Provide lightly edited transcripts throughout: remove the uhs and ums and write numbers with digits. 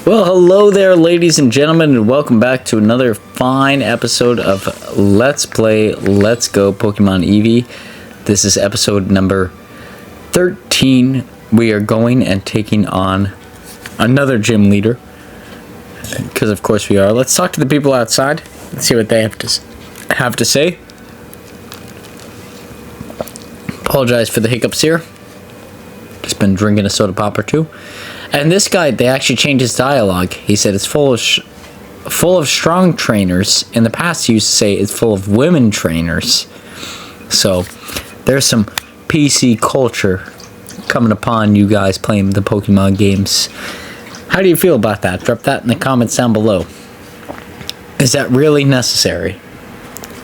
Well, hello there, ladies and gentlemen, and welcome back to another fine episode of Let's Play, Let's Go Pokemon Eevee. This is episode number 13. We are going and taking on another gym leader, because of course we are. Let's talk to the people outside and see what they have to say. Apologize for the hiccups here. Just been drinking a soda pop or two. And this guy, they actually changed his dialogue. He said it's full of strong trainers. In the past, he used to say it's full of women trainers. So there's some PC culture coming upon you guys playing the Pokemon games. How do you feel about that? Drop that in the comments down below. Is that really necessary?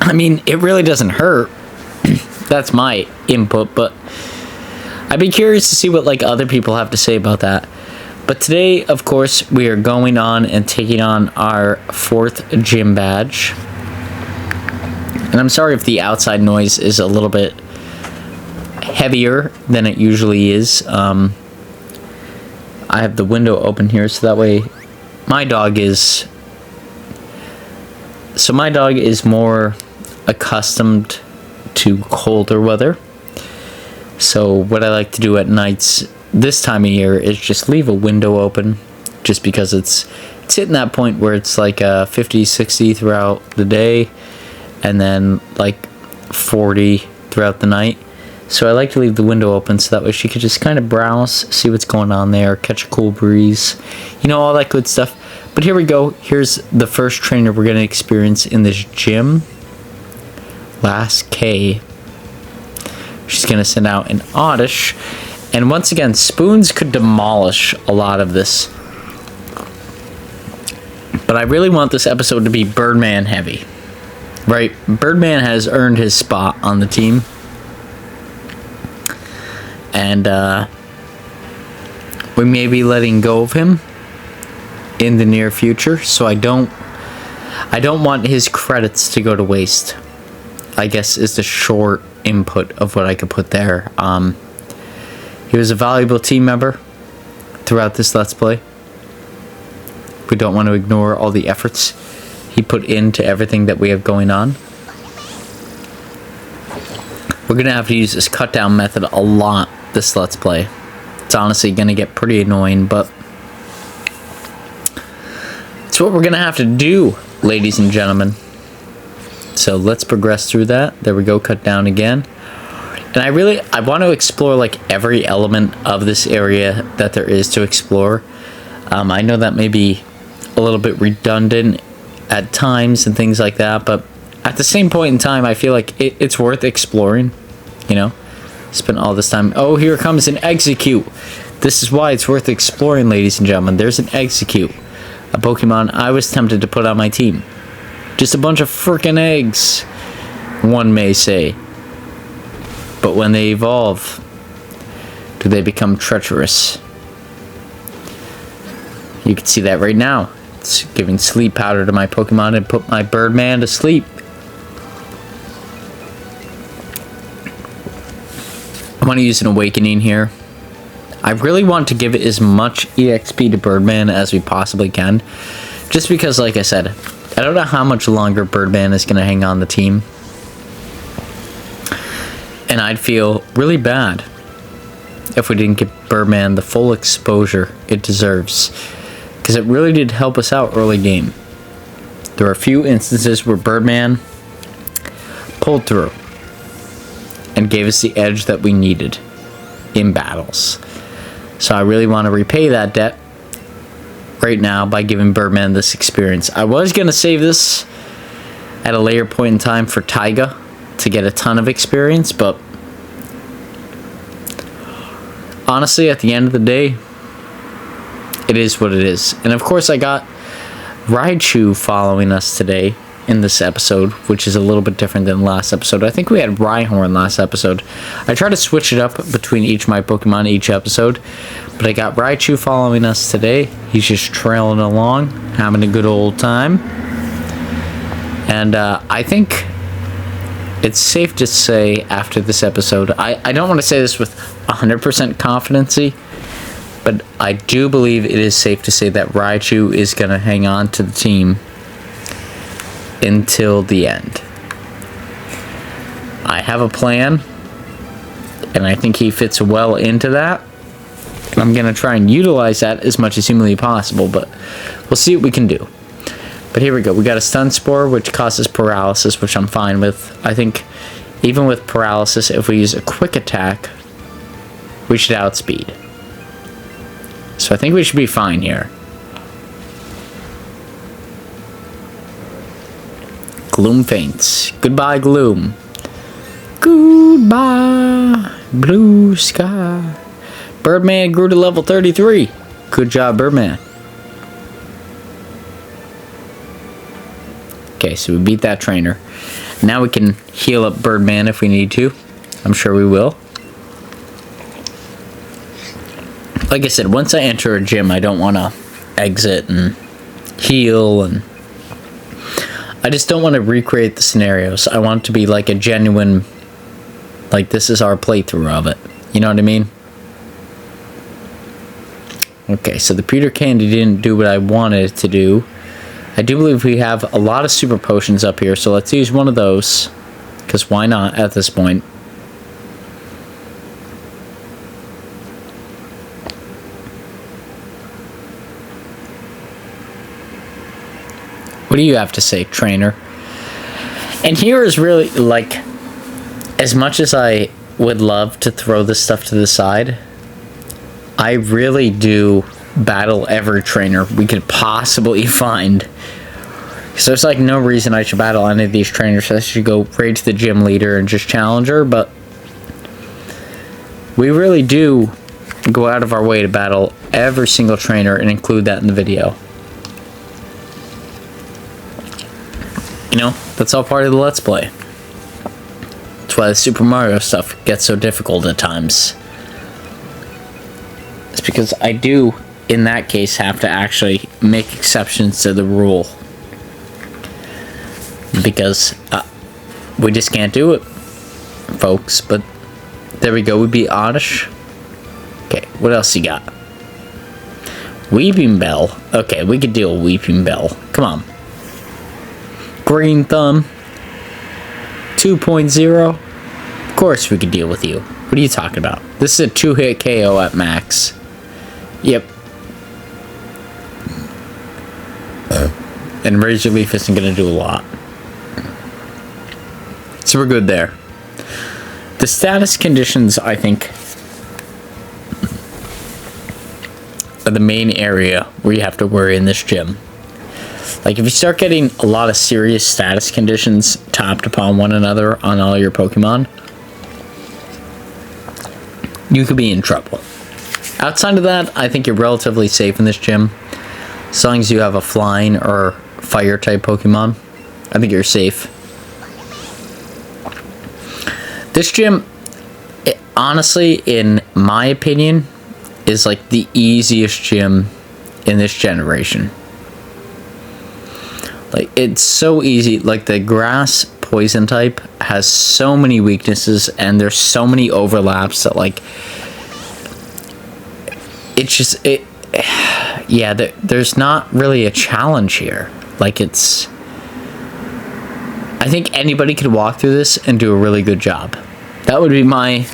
I mean, it really doesn't hurt. That's my input, but I'd be curious to see what other people have to say about that. But today, of course, we are going on and taking on our 4th gym badge. And I'm sorry if the outside noise is a little bit heavier than it usually is. I have the window open here, so that way my dog is more accustomed to colder weather. So what I like to do at nights this time of year is just leave a window open, just because it's hitting that point where it's 50, 60 throughout the day, and then 40 throughout the night. So I like to leave the window open so that way she could just kind of browse, see what's going on there, catch a cool breeze, all that good stuff. But here we go. Here's the first trainer we're going to experience in this gym. Last K. She's going to send out an Oddish. And once again, Spoons could demolish a lot of this. But I really want this episode to be Birdman heavy. Right? Birdman has earned his spot on the team. And we may be letting go of him in the near future. So I don't want his credits to go to waste, I guess, is the short input of what I could put there. He was a valuable team member throughout this Let's Play. We don't want to ignore all the efforts he put into everything that we have going on. We're going to have to use this cut down method a lot this Let's Play. It's honestly going to get pretty annoying, but it's what we're going to have to do, ladies and gentlemen. So let's progress through that. There we go, cut down again. And I want to explore every element of this area that there is to explore. I know that may be a little bit redundant at times and things like that, but at the same point in time, I feel like it's worth exploring. Spend all this time. Oh, here comes an Execute. This is why it's worth exploring, ladies and gentlemen. There's an Execute, a Pokemon I was tempted to put on my team. Just a bunch of freaking eggs, one may say. But when they evolve, do they become treacherous? You can see that right now. It's giving sleep powder to my Pokemon and put my Birdman to sleep. I want to use an Awakening here. I really want to give it as much EXP to Birdman as we possibly can. Just because, like I said, I don't know how much longer Birdman is going to hang on the team. And I'd feel really bad if we didn't give Birdman the full exposure it deserves. Because it really did help us out early game. There are a few instances where Birdman pulled through and gave us the edge that we needed in battles. So I really want to repay that debt right now by giving Birdman this experience. I was going to save this at a later point in time for Taiga to get a ton of experience, but honestly, at the end of the day, it is what it is. And of course, I got Raichu following us today in this episode, which is a little bit different than last episode. I think we had Rhyhorn last episode. I try to switch it up between each of my Pokemon each episode, but I got Raichu following us today. He's just trailing along, having a good old time. And I think it's safe to say after this episode, I don't want to say this with 100% confidence, But I do believe it is safe to say that Raichu is going to hang on to the team until the end. I have a plan, and I think he fits well into that. And I'm going to try and utilize that as much as humanly possible, but we'll see what we can do. But here we go. We got a Stun Spore, which causes paralysis, which I'm fine with. I think even with paralysis, if we use a quick attack, we should outspeed. So I think we should be fine here. Gloom faints. Goodbye, Gloom. Goodbye, blue sky. Birdman grew to level 33. Good job, Birdman. Okay, so we beat that trainer. Now we can heal up Birdman if we need to. I'm sure we will. Like I said, once I enter a gym, I don't want to exit and heal, and I just don't want to recreate the scenarios. I want it to be like a genuine, like this is our playthrough of it. You know what I mean? Okay, so the Pewter Candy didn't do what I wanted it to do. I do believe we have a lot of super potions up here, so let's use one of those, because why not at this point? What do you have to say, trainer? And here is really, like, as much as I would love to throw this stuff to the side, I really do battle every trainer we could possibly find. So there's like no reason I should battle any of these trainers. I should go right to the gym leader and just challenge her, but we really do go out of our way to battle every single trainer and include that in the video. You know, that's all part of the Let's Play. That's why the Super Mario stuff gets so difficult at times. It's because I do, in that case, have to actually make exceptions to the rule. Because we just can't do it, folks. But there we go, we beat Oddish. Okay, what else you got? Weeping Bell. Okay, we could deal with Weeping Bell. Come on. Green Thumb 2.0. Of course we could deal with you. What are you talking about? This is a 2-hit KO at max. Yep. And Razor Leaf isn't going to do a lot. So we're good there. The status conditions, I think, are the main area where you have to worry in this gym. Like, if you start getting a lot of serious status conditions topped upon one another on all your Pokemon, you could be in trouble. Outside of that, I think you're relatively safe in this gym. As long as you have a flying or fire type Pokemon, I think you're safe. This gym, honestly, in my opinion, is like the easiest gym in this generation. Like, it's so easy. Like, the grass poison type has so many weaknesses, and there's so many overlaps that, like, it's just, yeah, there's not really a challenge here. Like, it's, I think anybody could walk through this and do a really good job. That would be my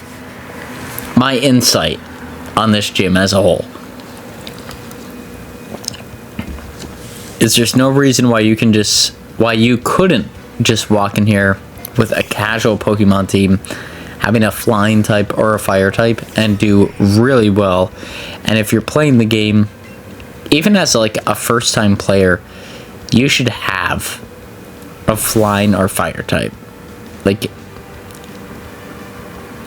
insight on this gym as a whole. Is there's no reason why you couldn't just walk in here with a casual Pokemon team, having a flying type or a fire type, and do really well. And if you're playing the game, even as like a first time player, you should have a flying or fire type. Like,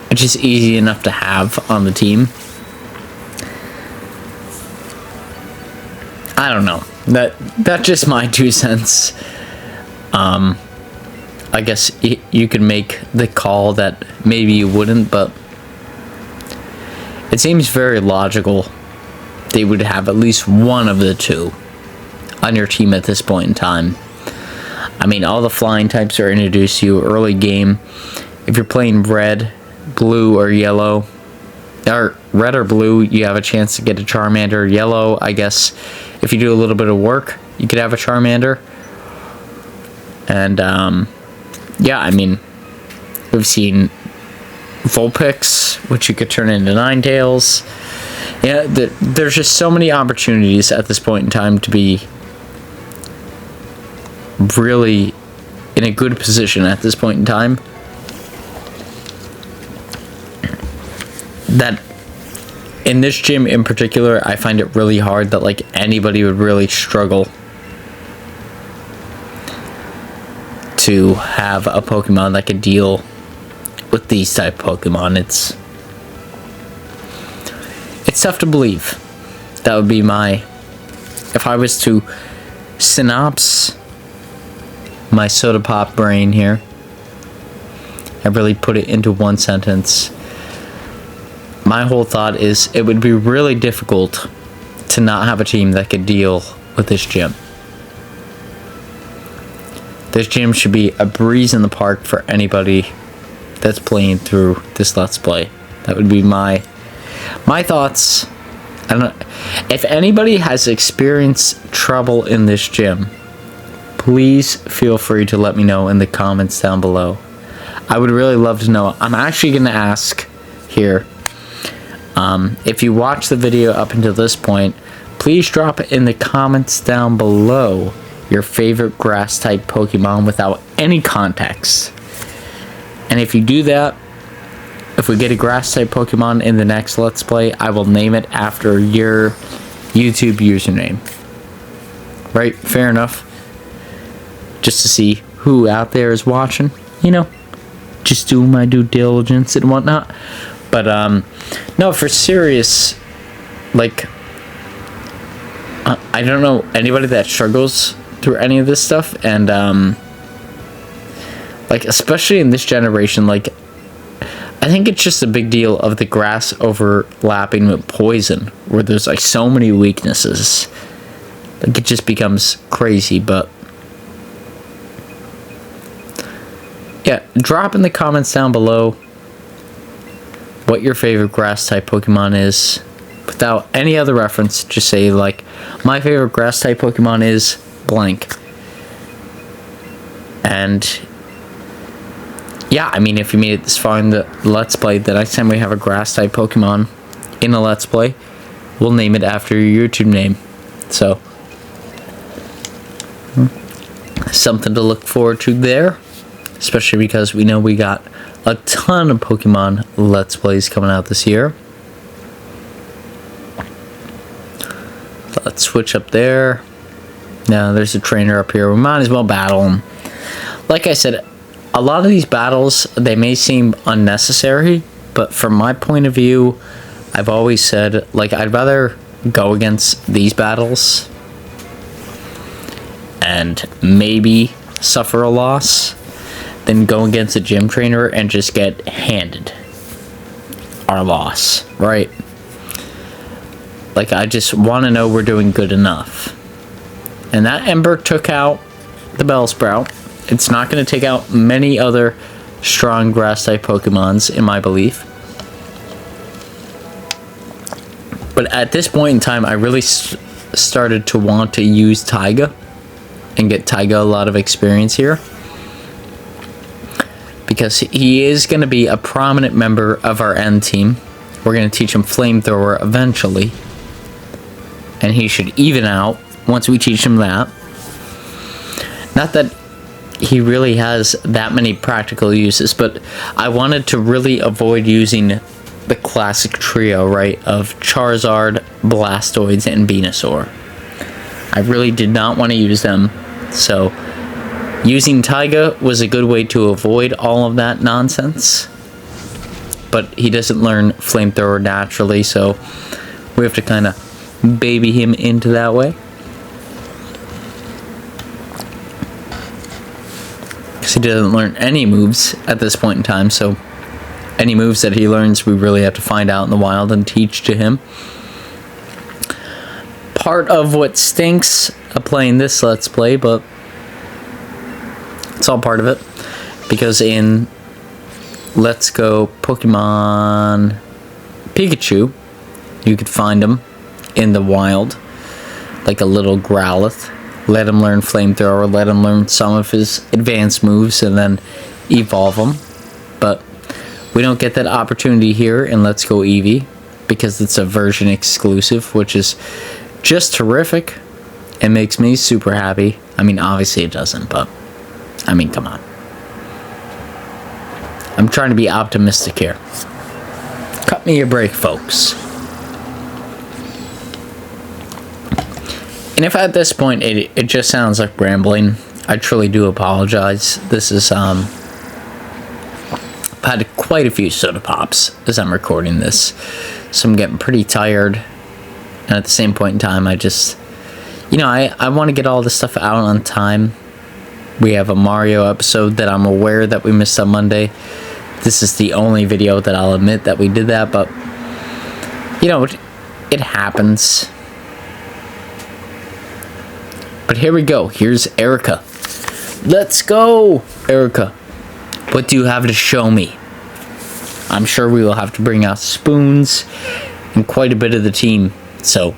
it's just easy enough to have on the team. I don't know. That's just my 2 cents. I guess you could make the call that maybe you wouldn't, but it seems very logical they would have at least one of the two on your team at this point in time. I mean, all the flying types are introduced to you early game. If you're playing red, blue, or yellow, or red or blue, you have a chance to get a Charmander. Yellow, I guess, if you do a little bit of work, you could have a Charmander. And, yeah, I mean, we've seen Vulpix, which you could turn into Ninetales. Yeah, there's just so many opportunities at this point in time to be really in a good position at this point in time, that in this gym in particular, I find it really hard that like anybody would really struggle to have a Pokemon that can deal with these type Pokemon. It's tough to believe. That would be my, if I was to synopsis my soda pop brain here, I really put it into one sentence. My whole thought is it would be really difficult to not have a team that could deal with this gym. This gym should be a breeze in the park for anybody that's playing through this Let's Play. That would be my thoughts. I don't know. If anybody has experienced trouble in this gym, please feel free to let me know in the comments down below. I would really love to know. I'm actually going to ask here, if you watch the video up until this point, please drop it in the comments down below your favorite grass type Pokemon without any context. And if you do that, if we get a grass type Pokemon in the next Let's Play, I will name it after your YouTube username. Right? Fair enough. Just to see who out there is watching, you know, just doing my due diligence and whatnot. But no, for serious, like, I don't know anybody that struggles through any of this stuff, and like, especially in this generation, like, I think it's just a big deal of the grass overlapping with poison, where there's like so many weaknesses. Like, it just becomes crazy. But yeah, drop in the comments down below what your favorite grass type Pokemon is. Without any other reference, just say like, my favorite grass type Pokemon is blank. And yeah, I mean, if you made it this far in the Let's Play, the next time we have a grass type Pokemon in a Let's Play, we'll name it after your YouTube name. So, something to look forward to there. Especially because we know we got a ton of Pokemon Let's Plays coming out this year. Let's switch up there. Now, there's a trainer up here. We might as well battle him. Like I said, a lot of these battles, they may seem unnecessary, but from my point of view, I've always said, like, I'd rather go against these battles and maybe suffer a loss than go against a gym trainer and just get handed our loss, right? Like, I just want to know we're doing good enough. And that Ember took out the Bellsprout. It's not going to take out many other strong grass type Pokemons, in my belief. But at this point in time, I really started to want to use Taiga and get Taiga a lot of experience here, because he is going to be a prominent member of our end team. We're going to teach him Flamethrower eventually, and he should even out once we teach him that. Not that he really has that many practical uses, but I wanted to really avoid using the classic trio, right, of Charizard, Blastoise, and Venusaur. I really did not want to use them, so using Taiga was a good way to avoid all of that nonsense. But he doesn't learn Flamethrower naturally, so we have to kind of baby him into that way. Because he doesn't learn any moves at this point in time, so any moves that he learns, we really have to find out in the wild and teach to him. Part of what stinks of playing this Let's Play, but it's all part of it, because in Let's Go Pokemon Pikachu, You could find them in the wild, like a little Growlithe. Let him learn Flamethrower, let him learn some of his advanced moves, and then evolve him. But we don't get that opportunity here in Let's Go Eevee, because it's a version exclusive, which is just terrific. It makes me super happy. I mean, obviously it doesn't, but I mean, come on. I'm trying to be optimistic here. Cut me a break, folks. And if at this point it just sounds like rambling, I truly do apologize. This is I've had quite a few soda pops as I'm recording this, so I'm getting pretty tired. And at the same point in time, I just, you know, I want to get all this stuff out on time. We have a Mario episode that I'm aware that we missed on Monday. This is the only video that I'll admit that we did that, but you know, it happens. But here we go. Here's Erica. Let's go, Erica. What do you have to show me? I'm sure we will have to bring out spoons and quite a bit of the team. So,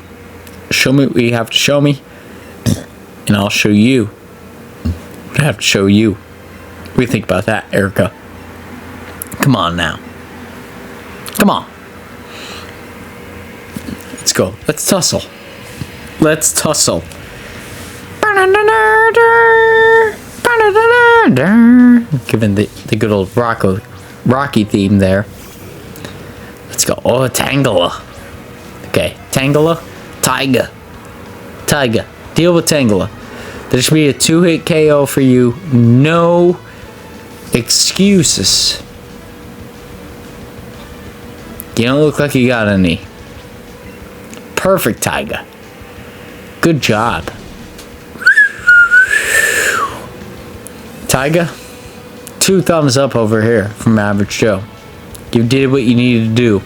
show me what you have to show me, and I'll show you what I have to show you. What do you think about that, Erica? Come on now. Come on. Let's go. Let's tussle. Let's tussle. Given the good old Rocky theme there. Let's go. Oh, Tangela. Okay, Tangela. Taiga. Deal with Tangela. There should be a 2-hit KO for you. No excuses. You don't look like you got any. Perfect, Taiga. Good job. Taiga, 2 thumbs up over here from Average Joe. You did what you needed to do.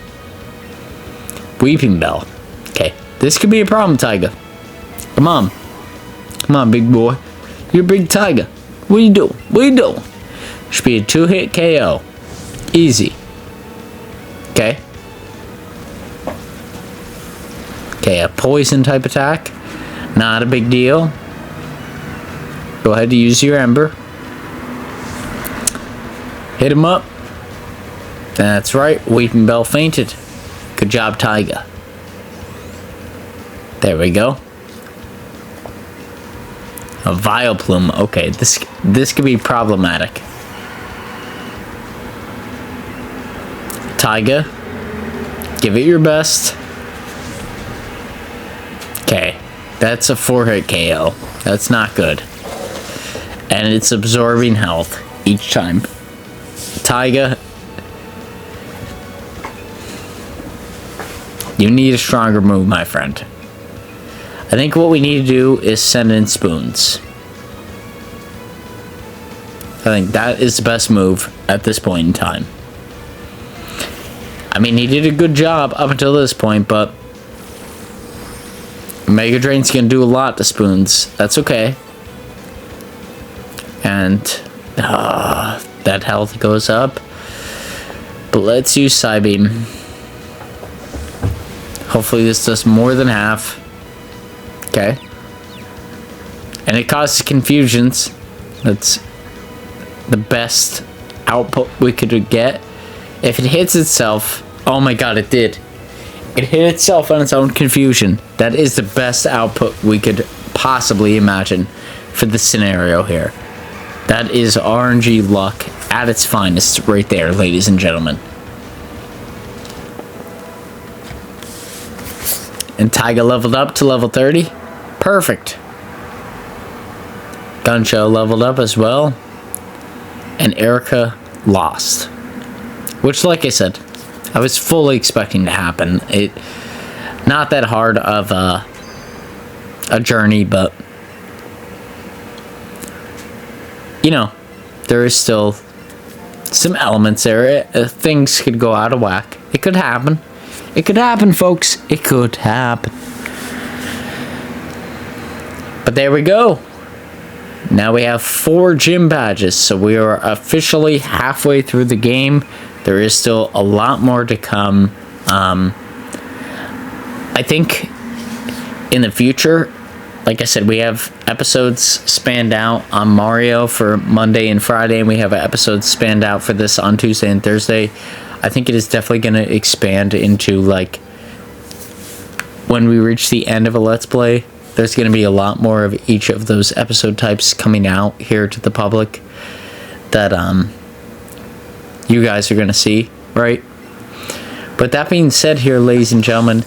Weeping Bell. Okay, this could be a problem, Taiga. Come on. Come on, big boy. You're big Taiga. What are you doing? What are you doing? Should be a 2-hit KO. Easy. Okay. Okay, a poison type attack. Not a big deal. Go ahead and use your Ember. Hit him up. That's right. Weeping Bell fainted. Good job, Taiga. There we go. A Vileplume. Okay, this could be problematic. Taiga, give it your best. Okay, that's a 4-hit KO. That's not good. And it's absorbing health each time. Taiga, you need a stronger move, my friend. I think what we need to do is send in spoons. I think that is the best move at this point in time. I mean, he did a good job up until this point, but Mega Drain's gonna do a lot to spoons. That's okay. And that health goes up. But let's use Psybeam. Hopefully this does more than half. Okay. And it causes confusions. That's the best output we could get. If it hits itself... Oh my god, it did. It hit itself on its own confusion. That is the best output we could possibly imagine for this scenario here. That is RNG luck at its finest right there, ladies and gentlemen. And Taiga leveled up to level 30. Perfect. Guncho leveled up as well. And Erica lost. Which, like I said, I was fully expecting to happen. Not that hard of a journey, but you know, there is still some elements there. Things could go out of whack. It could happen. It could happen, folks. It could happen. But there we go. Now we have 4 gym badges, so we are officially halfway through the game. There is still a lot more to come. I think in the future, like I said, we have episodes spanned out on Mario for Monday and Friday, and we have episodes spanned out for this on Tuesday and Thursday. I think it is definitely going to expand into, like, when we reach the end of a Let's Play, there's going to be a lot more of each of those episode types coming out here to the public that you guys are going to see, right? But that being said here, ladies and gentlemen,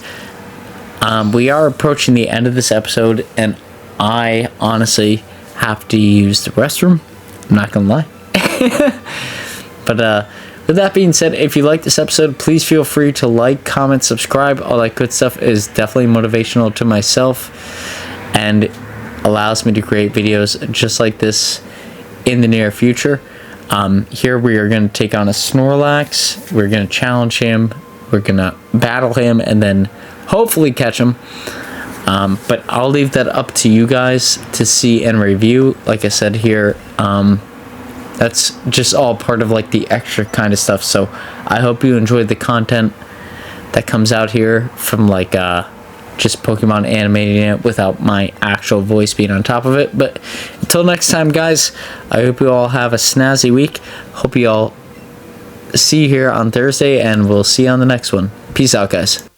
we are approaching the end of this episode, and I honestly have to use the restroom. I'm not gonna lie. But with that being said, if you like this episode, please feel free to like, comment, subscribe. All that good stuff is definitely motivational to myself and allows me to create videos just like this in the near future. Here we are going to take on a Snorlax. We're going to challenge him. We're going to battle him and then hopefully catch him. But I'll leave that up to you guys to see and review. Like I said here, that's just all part of like the extra kind of stuff. So I hope you enjoyed the content that comes out here from like just Pokemon animating it without my actual voice being on top of it. But until next time, guys, I hope you all have a snazzy week. Hope you all see you here on Thursday, and we'll see you on the next one. Peace out, guys.